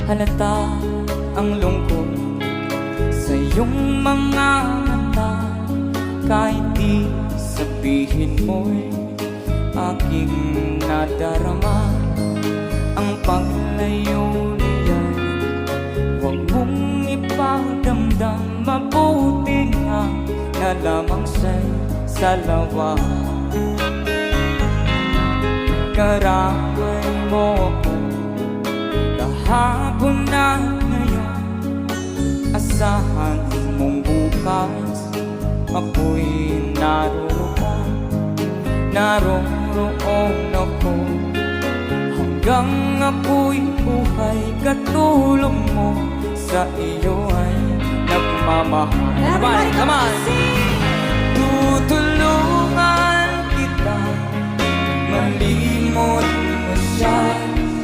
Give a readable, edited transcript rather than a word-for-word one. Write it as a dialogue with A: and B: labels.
A: halata ang lungkot sa iyong mga mata. Kahit di sabihin mo'y aking nadarama. Ang paglayo niya'y huwag mong ipagdamdam. Mabuti nga na lamang siya'y salawa. Karamay mo ako kahapon na ngayon. Asahan mong bukas ako'y naroon. Naroon ako hanggang ako'y buhay. Katulong mo sa iyo ay nagmamahal.
B: Everybody, come on!
A: Tutulungan kita malimot mo siya.